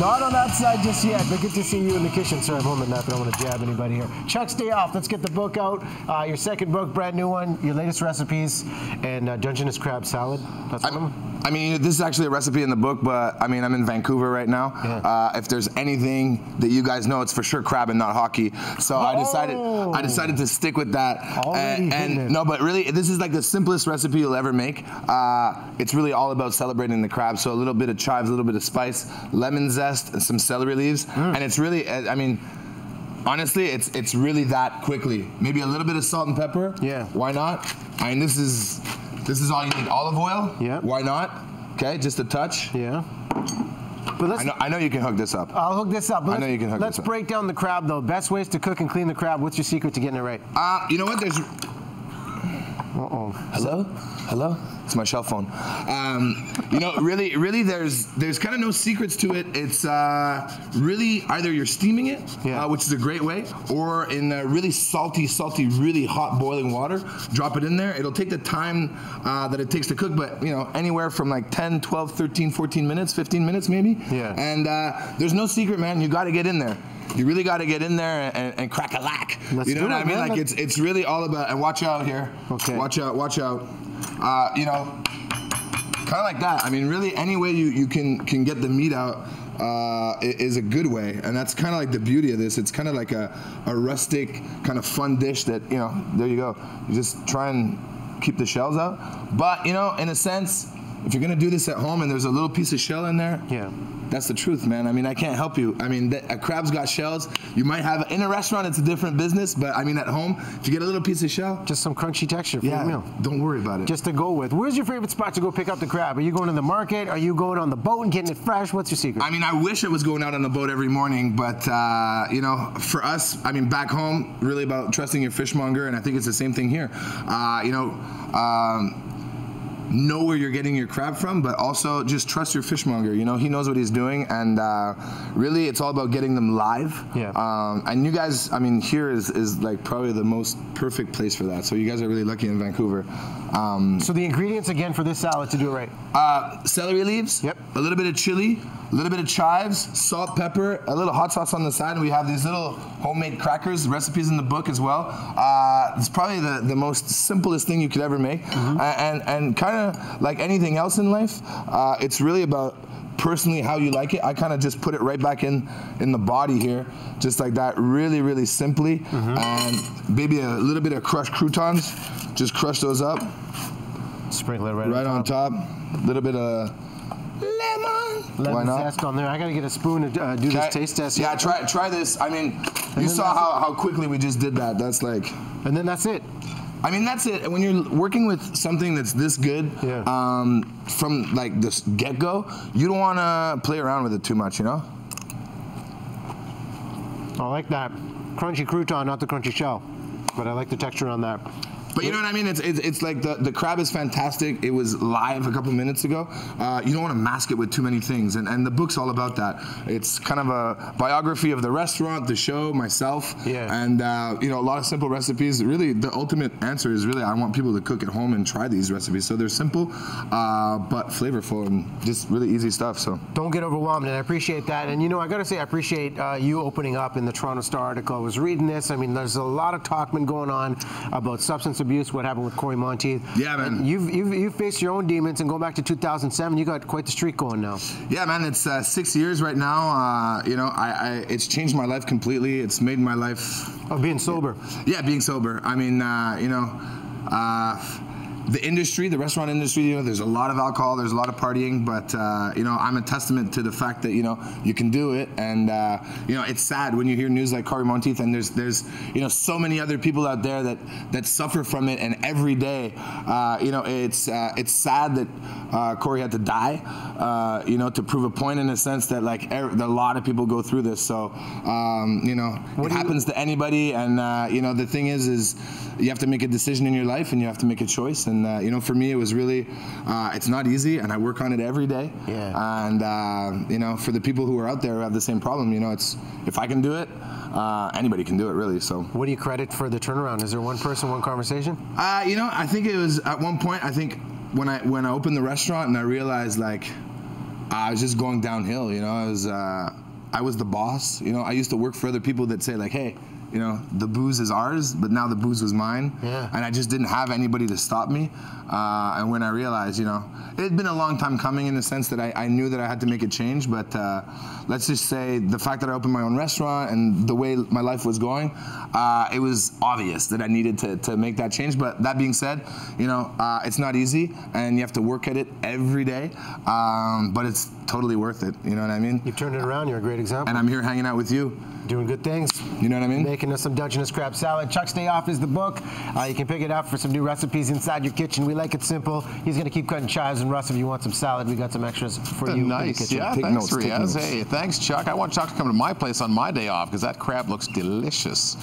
Not on that side just yet, but good to see you in the kitchen. Sorry, I'm home at night, but I don't want to jab anybody here. Chuck's Day Off. Let's get the book out. Your second book, brand new one, your latest recipes, and Dungeness crab salad. That's one of them. I mean, this is actually a recipe in the book, but I mean, I'm in Vancouver right now. Yeah. If there's anything that you guys know, it's for sure crab and not hockey. So I decided to stick with that. No, but really, this is like the simplest recipe you'll ever make. It's really all about celebrating the crab. So a little bit of chives, a little bit of spice, lemon zest, and some celery leaves, and it's really, I mean, honestly, it's really that quickly. Maybe a little bit of salt and pepper. Yeah. Why not? I mean, this is all you need. Olive oil. Yeah. Why not? Okay, just a touch. Yeah. But I know you can hook this up. I'll hook this up. I know you can hook this up. Let's break down the crab, though. Best ways to cook and clean the crab. What's your secret to getting it right? You know what? There's. Hello? Hello? It's my cell phone. You know, really, there's kind of no secrets to it. It's really either you're steaming it, which is a great way, or in really salty, really hot boiling water. Drop it in there. It'll take the time that it takes to cook, but you know, anywhere from like 10, 12, 13, 14 minutes, 15 minutes maybe. Yeah. And there's no secret, man. You got to get in there. You really got to get in there and crack a lack. You know what I mean? Like it's really all about, and watch out here. Okay. Watch out, watch out. You know, kind of like that. I mean, really, any way you can get the meat out is a good way, and that's kind of like the beauty of this. It's kind of like a rustic, kind of fun dish that, you know, there you go. You just try and keep the shells out. But, you know, in a sense, if you're gonna do this at home and there's a little piece of shell in there, that's the truth, man. I mean, I can't help you. I mean, a crab's got shells. You might have, in a restaurant, it's a different business, but I mean, at home, if you get a little piece of shell. Just some crunchy texture for your meal. Don't worry about it. Just to go with. Where's your favorite spot to go pick up the crab? Are you going to the market? Are you going on the boat and getting it fresh? What's your secret? I mean, I wish I was going out on the boat every morning, but, you know, for us, I mean, back home, really about trusting your fishmonger, and I think it's the same thing here. You know where you're getting your crab from, but also just trust your fishmonger. You know, he knows what he's doing, and really, it's all about getting them live. Yeah. And you guys, I mean, here is like probably the most perfect place for that. So you guys are really lucky in Vancouver. So the ingredients again for this salad to do it right? Celery leaves. Yep. A little bit of chili, a little bit of chives, salt, pepper, a little hot sauce on the side, and we have these little homemade crackers, recipes in the book as well. It's probably the most simplest thing you could ever make, and kind of like anything else in life, it's really about personally how you like it. I kind of just put it right back in the body here, just like that, really, really simply, and maybe a little bit of crushed croutons. Just crush those up. Sprinkle it right on top. A little bit of lemon zest on there. I gotta get a spoon to do this taste test. Yeah, try this. I mean, you saw how quickly we just did that. That's like, and then that's it. I mean, that's it. When you're working with something that's this good, from like this get-go, you don't want to play around with it too much, you know? I like that. Crunchy crouton, not the crunchy shell, but I like the texture on that. But you know what I mean? It's like the crab is fantastic. It was live a couple minutes ago. You don't want to mask it with too many things, and the book's all about that. It's kind of a biography of the restaurant, the show, myself, and you know, a lot of simple recipes. Really, the ultimate answer is really I want people to cook at home and try these recipes. So they're simple, but flavorful and just really easy stuff. So don't get overwhelmed, and I appreciate that. And you know, I got to say, I appreciate you opening up in the Toronto Star article. I was reading this. I mean, there's a lot of talk been going on about substance abuse, what happened with Corey Monteith. Yeah, man. And you've faced your own demons, and going back to 2007, you got quite the streak going now. Yeah, man. It's 6 years right now. You know, it's changed my life completely. It's made my life. Of being sober. Yeah, being sober. I mean, you know. The industry, the restaurant industry, you know, there's a lot of alcohol, there's a lot of partying, but, you know, I'm a testament to the fact that, you know, you can do it. And, you know, it's sad when you hear news like Corey Monteith, and there's, you know, so many other people out there that suffer from it, and every day, you know, it's sad that Corey had to die, you know, to prove a point in a sense that, like, a lot of people go through this. So, you know, it happens to anybody, and, you know, the thing is you have to make a decision in your life, and you have to make a choice. And you know, for me, it was really, it's not easy, and I work on it every day. Yeah. And you know, for the people who are out there who have the same problem, you know, it's if I can do it, anybody can do it, really. So. What do you credit for the turnaround? Is there one person, one conversation? You know, I think it was at one point. I think when I opened the restaurant and I realized, like, I was just going downhill. You know, I was the boss. You know, I used to work for other people that say like, hey, you know, the booze is ours, but now the booze was mine. Yeah. And I just didn't have anybody to stop me. And when I realized, you know, it had been a long time coming in the sense that I knew that I had to make a change, but let's just say the fact that I opened my own restaurant and the way my life was going, it was obvious that I needed to make that change. But that being said, you know, it's not easy and you have to work at it every day, but it's totally worth it, you know what I mean? You've turned it around, you're a great example. And I'm here hanging out with you. Doing good things. You know what I mean? Making us some Dungeness crab salad. Chuck's Day Off is the book. You can pick it up for some new recipes inside your kitchen. We like it simple. He's going to keep cutting chives, and Russ, if you want some salad, we got some extras for you. Nice. Yeah, thanks, Riaz. Hey, thanks, Chuck. I want Chuck to come to my place on my day off because that crab looks delicious.